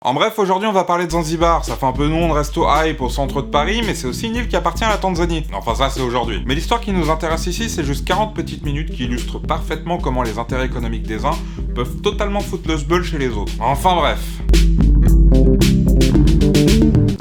En bref, aujourd'hui on va parler de Zanzibar. Ça fait un peu nom de resto hype au centre de Paris, mais c'est aussi une île qui appartient à la Tanzanie. Enfin ça c'est aujourd'hui. Mais l'histoire qui nous intéresse ici, c'est juste 40 petites minutes qui illustrent parfaitement comment les intérêts économiques des uns peuvent totalement foutre le sbeul chez les autres. Enfin bref.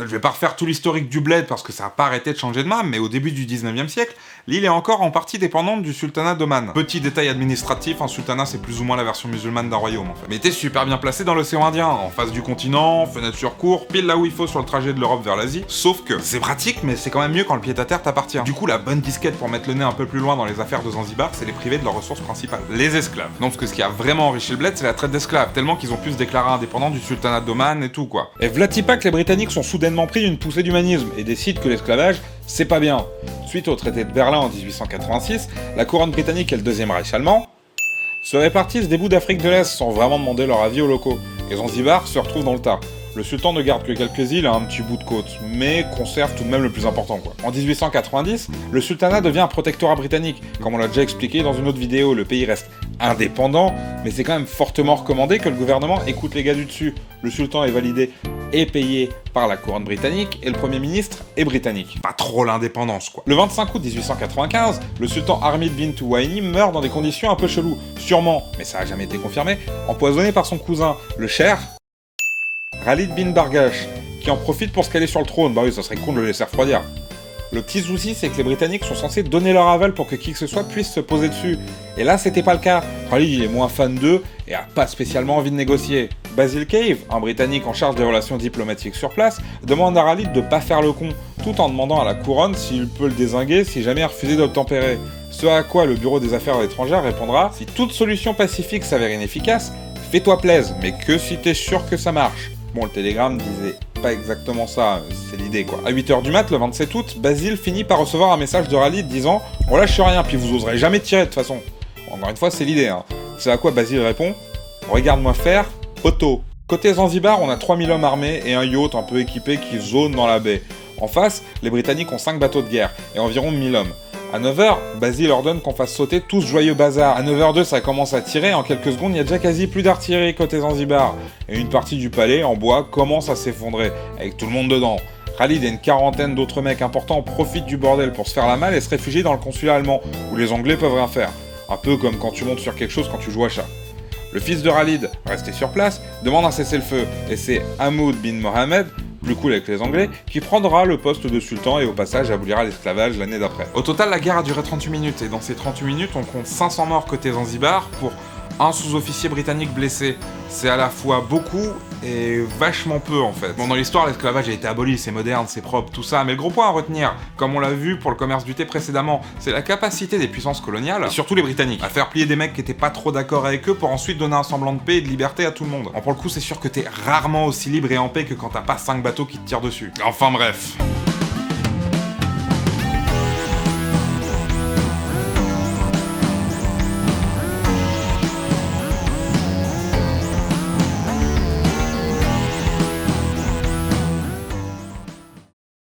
Je vais pas refaire tout l'historique du bled parce que ça a pas arrêté de changer de main, mais au début du 19e siècle, l'île est encore en partie dépendante du sultanat d'Oman. Petit détail administratif, un sultanat c'est plus ou moins la version musulmane d'un royaume en fait. Mais était super bien placé dans l'océan Indien, en face du continent, fenêtre sur cour, pile là où il faut sur le trajet de l'Europe vers l'Asie. Sauf que c'est pratique, mais c'est quand même mieux quand le pied-à-terre t'appartient. Du coup, la bonne disquette pour mettre le nez un peu plus loin dans les affaires de Zanzibar, c'est les priver de leur ressource principale, les esclaves. Non, parce que ce qui a vraiment enrichi le bled, c'est la traite d'esclaves, tellement qu'ils ont pu se déclarer indépendants du sultanat d'Oman et tout quoi. Et v'là-t-il pas que les Britanniques sont soudainement pris d'une poussée d'humanisme et décident que l'esclavage, c'est pas bien. Suite au traité de Berlin en 1886, la couronne britannique et le Deuxième Reich allemand se répartissent des bouts d'Afrique de l'Est sans vraiment demander leur avis aux locaux. Et Zanzibar se retrouve dans le tas. Le sultan ne garde que quelques îles à un petit bout de côte, mais conserve tout de même le plus important quoi. En 1890, le sultanat devient un protectorat britannique. Comme on l'a déjà expliqué dans une autre vidéo, le pays reste indépendant, mais c'est quand même fortement recommandé que le gouvernement écoute les gars du dessus. Le sultan est validé et payé par la couronne britannique, et le premier ministre est britannique. Pas trop l'indépendance quoi. Le 25 août 1895, le sultan Hamid bin Tuwaini meurt dans des conditions un peu cheloues. Sûrement, mais ça a jamais été confirmé, empoisonné par son cousin, le Cher Khalid bin Bargash, qui en profite pour se caler sur le trône. Bah oui, ça serait con de le laisser refroidir. Le petit souci, c'est que les Britanniques sont censés donner leur aval pour que qui que ce soit puisse se poser dessus. Et là, c'était pas le cas. Khalid, il est moins fan d'eux et a pas spécialement envie de négocier. Basil Cave, un Britannique en charge des relations diplomatiques sur place, demande à Khalid de pas faire le con, tout en demandant à la couronne s'il peut le dézinguer si jamais il refusait d'obtempérer. Ce à quoi le bureau des affaires étrangères répondra: si toute solution pacifique s'avère inefficace, fais-toi plaise, mais que si t'es sûr que ça marche. Bon, le télégramme disait pas exactement ça, c'est l'idée quoi. À 8h du mat, le 27 août, Basil finit par recevoir un message de Khalid disant « On lâche rien, puis vous oserez jamais tirer de toute façon ». Encore une fois, c'est l'idée, hein. C'est à quoi Basil répond « Regarde-moi faire, poteau ». Côté Zanzibar, on a 3000 hommes armés et un yacht un peu équipé qui zone dans la baie. En face, les Britanniques ont 5 bateaux de guerre et environ 1000 hommes. À 9h, Basil ordonne qu'on fasse sauter tout ce joyeux bazar. À 9h02, ça commence à tirer, en quelques secondes, il y a déjà quasi plus d'artillerie côté Zanzibar. Et une partie du palais, en bois, commence à s'effondrer, avec tout le monde dedans. Khalid et une quarantaine d'autres mecs importants profitent du bordel pour se faire la malle et se réfugier dans le consulat allemand, où les Anglais peuvent rien faire. Un peu comme quand tu montes sur quelque chose quand tu joues à chat. Le fils de Khalid, resté sur place, demande un cessez-le-feu, et c'est Hamoud bin Mohammed, plus cool avec les Anglais, qui prendra le poste de sultan et au passage abolira l'esclavage l'année d'après. Au total, la guerre a duré 38 minutes, et dans ces 38 minutes, on compte 500 morts côté Zanzibar pour un sous-officier britannique blessé. C'est à la fois beaucoup et vachement peu en fait. Bon, dans l'histoire, l'esclavage a été aboli, c'est moderne, c'est propre, tout ça, mais le gros point à retenir, comme on l'a vu pour le commerce du thé précédemment, c'est la capacité des puissances coloniales, et surtout les Britanniques, à faire plier des mecs qui étaient pas trop d'accord avec eux pour ensuite donner un semblant de paix et de liberté à tout le monde. Bon, pour le coup, c'est sûr que t'es rarement aussi libre et en paix que quand t'as pas 5 bateaux qui te tirent dessus. Enfin bref.